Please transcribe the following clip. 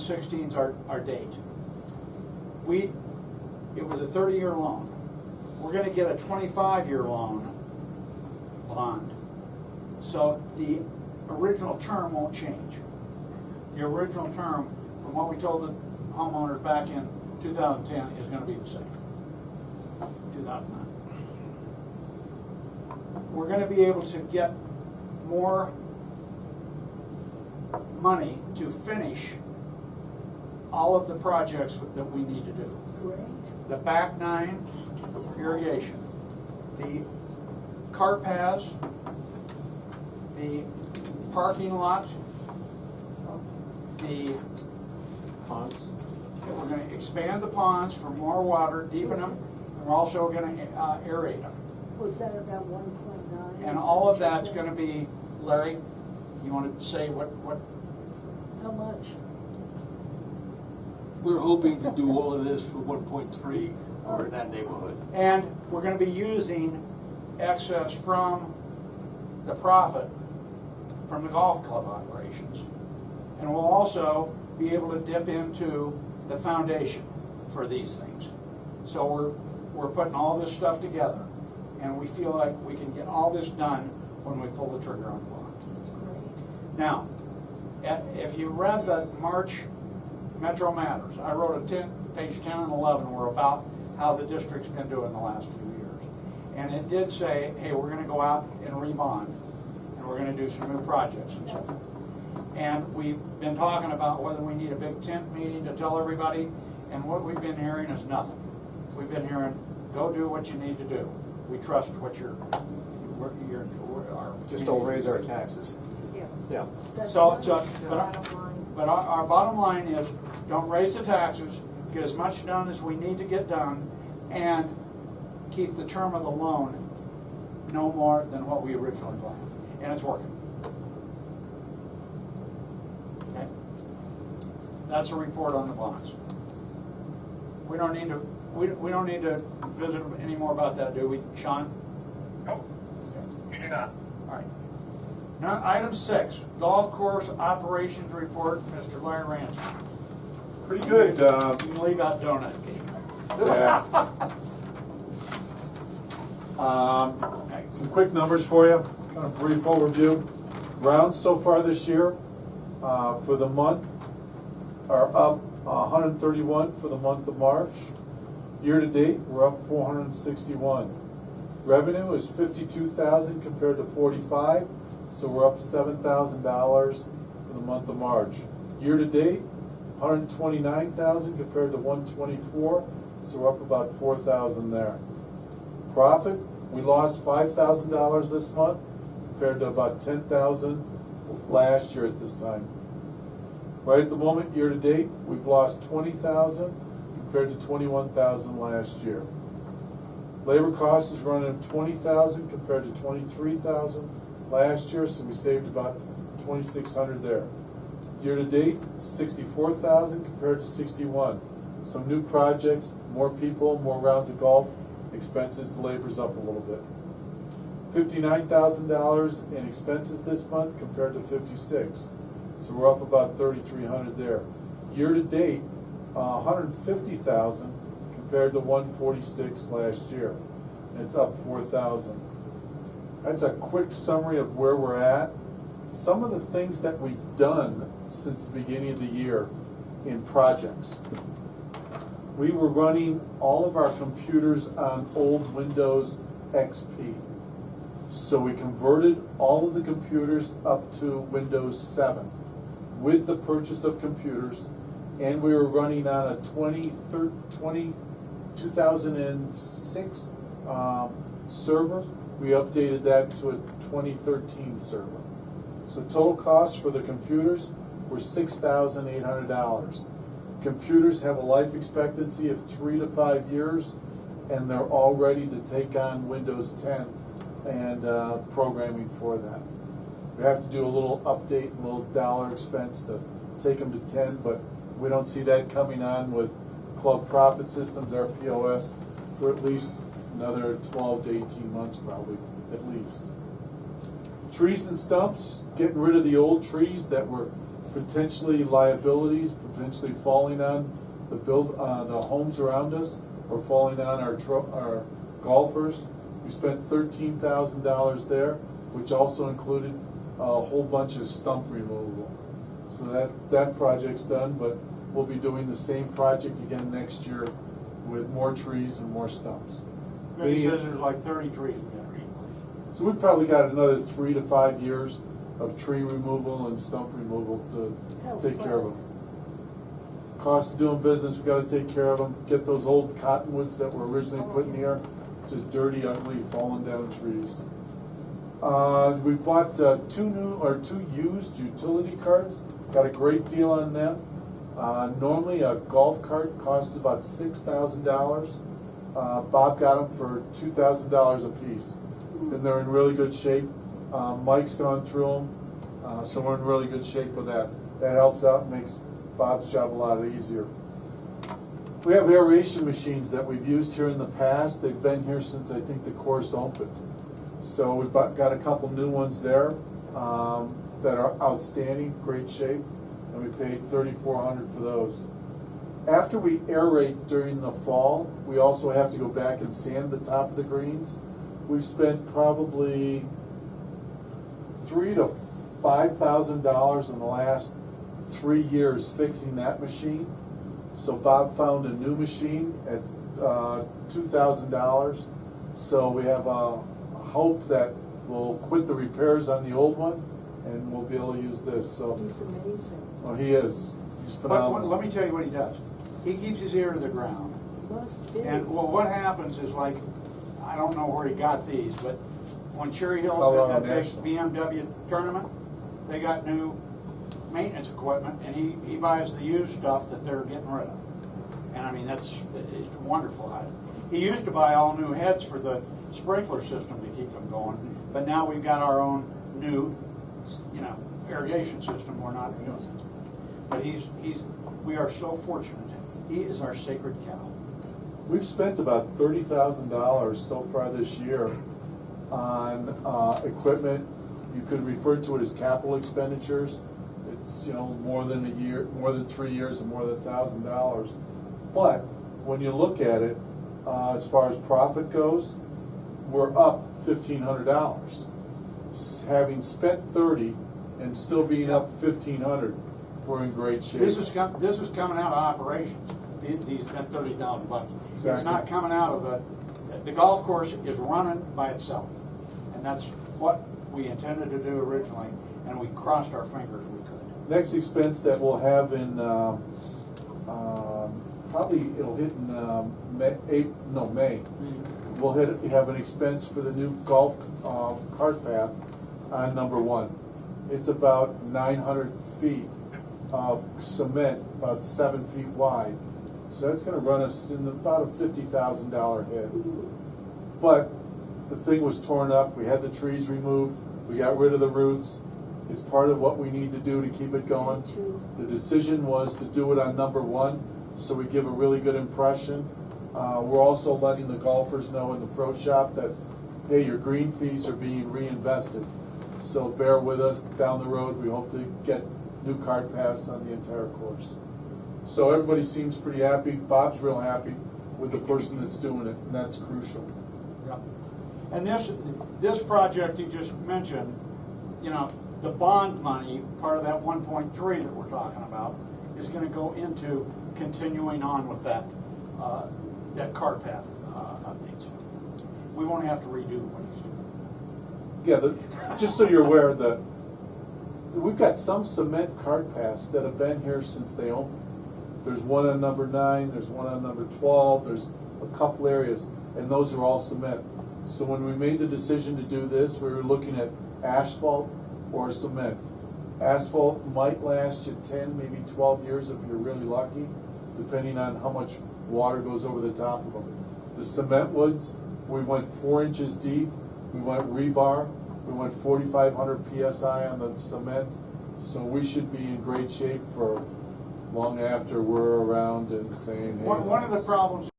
2016 is our date. It was a 30-year loan. We're going to get a 25-year loan bond. So the original term won't change. The original term, from what we told the homeowners back in 2010, is going to be the same. 2009. We're going to be able to get more money to finish all of the projects that we need to do. Great. The back 9 irrigation, the cart paths, the parking lot, the Ponds. we're going to expand the ponds for more water, deepen them, and we're also going to aerate them. Was that about 1.9? And all of that's going to be, Larry, you want to say what? How much? We're hoping to do all of this for 1.3 or in that neighborhood. And we're going to be using excess from the profit from the golf club operations. And we'll also be able to dip into the foundation for these things. So we're putting all this stuff together, and we feel like we can get all this done when we pull the trigger on the bond. That's great. Now, if you read the March Metro Matters, I wrote page 10 and 11 were about how the district's been doing the last few years. And it did say, hey, we're going to go out and rebond, and we're going to do some new projects and so forth. And we've been talking about whether we need a big tent meeting to tell everybody, and what we've been hearing is nothing. We've been hearing, go do what you need to do. We trust what Just don't raise our taxes. Yeah. Yeah. That's So, right. Bottom line. but our bottom line is, don't raise the taxes, get as much done as we need to get done, and keep the term of the loan no more than what we originally planned. And it's working. Okay? That's a report on the bonds. We don't need to we don't need to visit any more about that, do we, Sean? Nope, you do not. All right. Now, item 6, golf course operations report, Mr. Larry Ransom. Pretty good. You can leave out donut cake. Yeah. Some quick numbers for you, kind of brief overview. Rounds so far this year for the month are up 131 for the month of March. Year to date, we're up 461. Revenue is $52,000 compared to $45,000, so we're up $7,000 for the month of March. Year to date, $129,000 compared to $124,000, so we're up about $4,000 there. Profit, we lost $5,000 this month compared to about $10,000 last year at this time. Right at the moment, year to date, we've lost $20,000 compared to $21,000 last year. Labor cost is running at $20,000 compared to $23,000 last year, so we saved about $2,600 there. Year to date, $64,000 compared to $61,000. Some new projects, more people, more rounds of golf, expenses, the labor's up a little bit. $59,000 in expenses this month compared to $56,000, so we're up about $3,300 there. Year to date, $150,000 compared to $146,000 last year, and it's up $4,000. That's a quick summary of where we're at. Some of the things that we've done since the beginning of the year in projects. We were running all of our computers on old Windows XP. So we converted all of the computers up to Windows 7 with the purchase of computers, and we were running on a 2006 server. We updated that to a 2013 server. So total costs for the computers were $6,800. Computers have a life expectancy of 3 to 5 years, and they're all ready to take on Windows 10 and programming for that. We have to do a little update, a little dollar expense to take them to 10, but we don't see that coming on with Club Profit Systems, our POS, for at least another 12 to 18 months probably, at least. Trees and stumps, getting rid of the old trees that were potentially liabilities, potentially falling on the homes around us, or falling on our golfers. We spent $13,000 there, which also included a whole bunch of stump removal. So that project's done, but we'll be doing the same project again next year with more trees and more stumps. He says there's like 30 trees we gotta replace. So we've probably got another 3 to 5 years of tree removal and stump removal to How's take care of that? them. Cost of doing business, we gotta take care of them, get those old cottonwoods that were originally put in here, just dirty, ugly, falling down trees. We bought two used utility carts, got a great deal on them. Normally a golf cart costs about $6,000. Bob got them for $2,000 a piece, and they're in really good shape. Mike's gone through them, so we're in really good shape with that. That helps out and makes Bob's job a lot easier. We have aeration machines that we've used here in the past. They've been here since I think the course opened. So we've got a couple new ones there that are outstanding, great shape, and we paid $3,400 for those. After we aerate during the fall, we also have to go back and sand the top of the greens. We've spent probably $3,000 to $5,000 in the last 3 years fixing that machine. So Bob found a new machine at $2,000. So we have a hope that we'll quit the repairs on the old one and we'll be able to use this. So He's amazing. well, he is. He's But phenomenal. let me tell you what he does. He keeps his ear to the ground. Must be. And well, what happens is, like, I don't know where he got these, but when Cherry Hills Colorado had that National. big BMW tournament, they got new maintenance equipment, and he buys the used stuff that they're getting rid of. And I mean, it's wonderful. He used to buy all new heads for the sprinkler system to keep them going, but now we've got our own new, irrigation system. We're not doing it. But we are so fortunate. He is our sacred cow. We've spent about $30,000 so far this year on equipment. You could refer to it as capital expenditures. It's more than a year, more than 3 years, and more than $1,000. But when you look at it, as far as profit goes, we're up $1,500. Having spent $30 and still being up $1,500, we're in great shape. This is coming out of operations. These that $30,000. It's Exactly. not coming out of the golf course is running by itself, and that's what we intended to do originally, and we crossed our fingers we could. Next expense that we'll have in probably it'll hit in May. We'll have an expense for the new golf cart path on number 1. It's about 900 feet of cement, about 7 feet wide. So that's going to run us in about a $50,000 hit. But the thing was torn up. We had the trees removed. We got rid of the roots. It's part of what we need to do to keep it going. The decision was to do it on number 1, so we give a really good impression. We're also letting the golfers know in the pro shop that, hey, your green fees are being reinvested. So bear with us down the road. We hope to get new cart paths on the entire course. So everybody seems pretty happy. Bob's real happy with the person that's doing it, and that's crucial. Yep. And this project you just mentioned, the bond money, part of that 1.3 that we're talking about, is going to go into continuing on with that cart path updates. We won't have to redo what he's doing. Yeah, just so you're aware that we've got some cement cart paths that have been here since they opened. There's one on number 9, there's one on number 12, there's a couple areas, and those are all cement. So when we made the decision to do this, we were looking at asphalt or cement. Asphalt might last you 10, maybe 12 years if you're really lucky, depending on how much water goes over the top of them. The cement woods, we went 4 inches deep, we went rebar, we went 4,500 PSI on the cement, so we should be in great shape for long after we're around and saying, hey. One of the problems